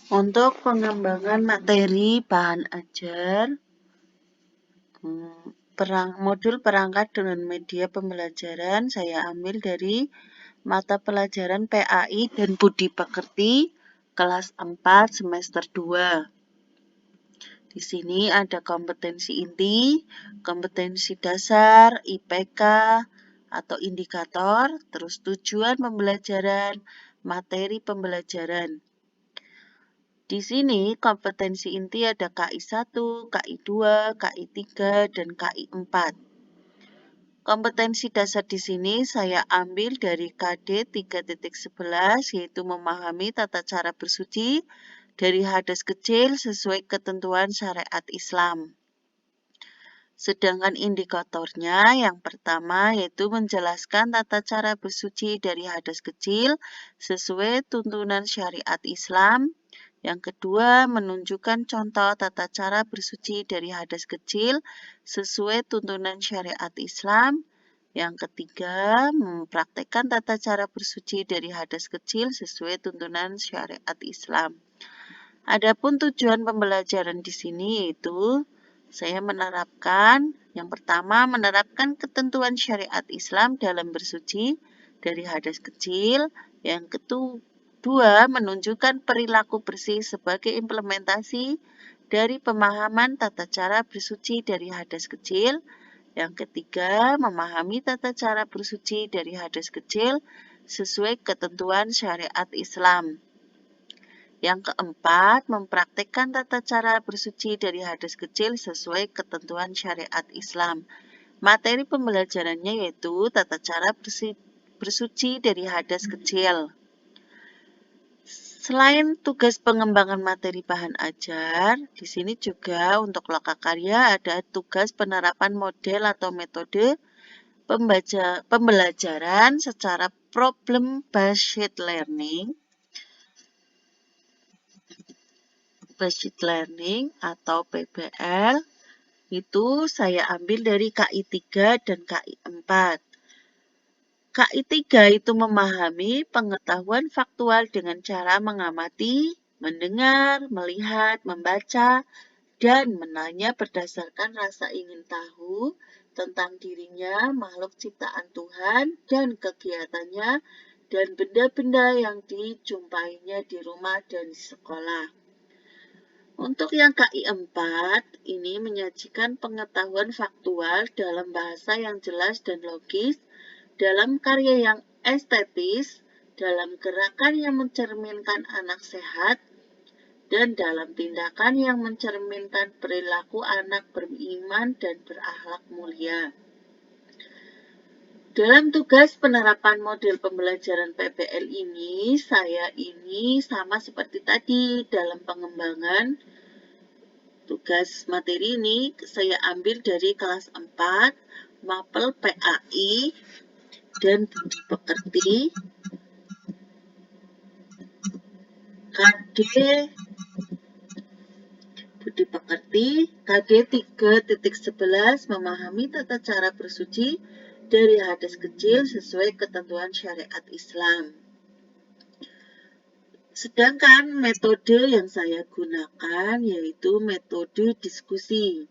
Untuk pengembangan materi bahan ajar, modul perangkat dengan media pembelajaran saya ambil dari mata pelajaran PAI dan Budi Pekerti kelas 4 semester 2. Di sini ada kompetensi inti, kompetensi dasar, IPK atau indikator, terus tujuan pembelajaran, materi pembelajaran. Di sini kompetensi inti ada KI 1, KI 2, KI 3, dan KI 4. Kompetensi dasar di sini saya ambil dari KD 3.11 yaitu memahami tata cara bersuci dari hadas kecil sesuai ketentuan syariat Islam. Sedangkan indikatornya yang pertama yaitu menjelaskan tata cara bersuci dari hadas kecil sesuai tuntunan syariat Islam. Yang kedua, menunjukkan contoh tata cara bersuci dari hadas kecil sesuai tuntunan syariat Islam. Yang ketiga, mempraktekkan tata cara bersuci dari hadas kecil sesuai tuntunan syariat Islam. Adapun tujuan pembelajaran di sini yaitu saya menerapkan, yang pertama menerapkan ketentuan syariat Islam dalam bersuci dari hadas kecil. Yang kedua, menunjukkan perilaku bersih sebagai implementasi dari pemahaman tata cara bersuci dari hadas kecil. Yang ketiga, memahami tata cara bersuci dari hadas kecil sesuai ketentuan syariat Islam. Yang keempat, mempraktikkan tata cara bersuci dari hadas kecil sesuai ketentuan syariat Islam. Materi pembelajarannya yaitu tata cara bersuci dari hadas kecil. Selain tugas pengembangan materi bahan ajar, di sini juga untuk lokakarya ada tugas penerapan model atau metode pembelajaran secara problem-based learning atau PBL. Itu saya ambil dari KI 3 dan KI 4. KI 3 itu memahami pengetahuan faktual dengan cara mengamati, mendengar, melihat, membaca, dan menanya berdasarkan rasa ingin tahu tentang dirinya, makhluk ciptaan Tuhan, dan kegiatannya, dan benda-benda yang dijumpainya di rumah dan di sekolah. Untuk yang KI 4, ini menyajikan pengetahuan faktual dalam bahasa yang jelas dan logis, dalam karya yang estetis, dalam gerakan yang mencerminkan anak sehat, dan dalam tindakan yang mencerminkan perilaku anak beriman dan berakhlak mulia. Dalam tugas penerapan model pembelajaran PBL ini, saya ini sama seperti tadi dalam pengembangan tugas materi ini saya ambil dari kelas 4, Mapel PAI dan Budi Pekerti, KD Budi Pekerti, KD 3.11 memahami tata cara bersuci dari hadas kecil sesuai ketentuan syariat Islam. Sedangkan metode yang saya gunakan yaitu metode diskusi.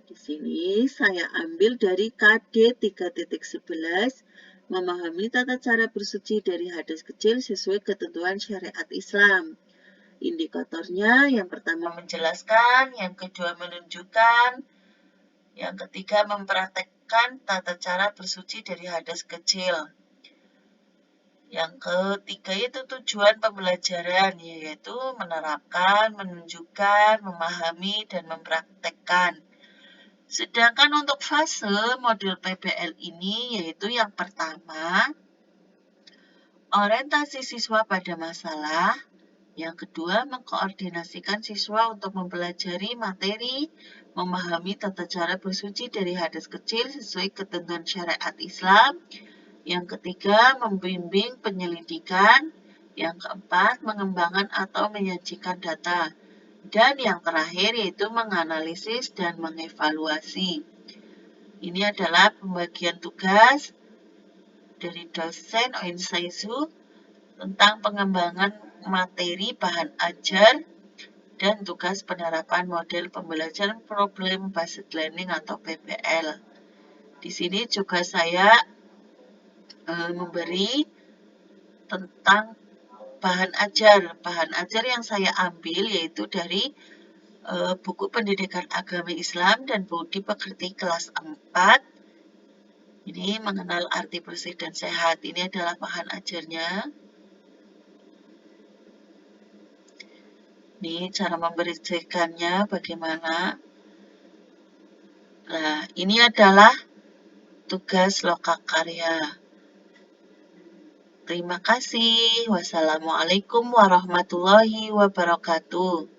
Di sini saya ambil dari KD 3.11 memahami tata cara bersuci dari hadas kecil sesuai ketentuan syariat Islam. Indikatornya yang pertama menjelaskan, yang kedua menunjukkan, yang ketiga mempraktekkan tata cara bersuci dari hadas kecil. Yang ketiga itu tujuan pembelajaran, yaitu menerapkan, menunjukkan, memahami, dan mempraktekkan. Sedangkan untuk fase modul PBL ini yaitu yang pertama, orientasi siswa pada masalah. Yang kedua, mengkoordinasikan siswa untuk mempelajari materi, memahami tata cara bersuci dari hadas kecil sesuai ketentuan syariat Islam. Yang ketiga, membimbing penyelidikan. Yang keempat, mengembangkan atau menyajikan data. Dan yang terakhir yaitu menganalisis dan mengevaluasi. Ini adalah pembagian tugas dari dosen Oin Saizu tentang pengembangan materi bahan ajar, dan tugas penerapan model pembelajaran Problem Based Learning atau PBL. Di sini juga saya memberi tentang bahan ajar. Bahan ajar yang saya ambil yaitu dari buku Pendidikan Agama Islam dan Budi Pekerti kelas 4. Ini mengenal arti bersih dan sehat. Ini adalah bahan ajarnya. Ini cara membersihkannya bagaimana. Nah, ini adalah tugas lokakarya. Terima kasih. Wassalamualaikum warahmatullahi wabarakatuh.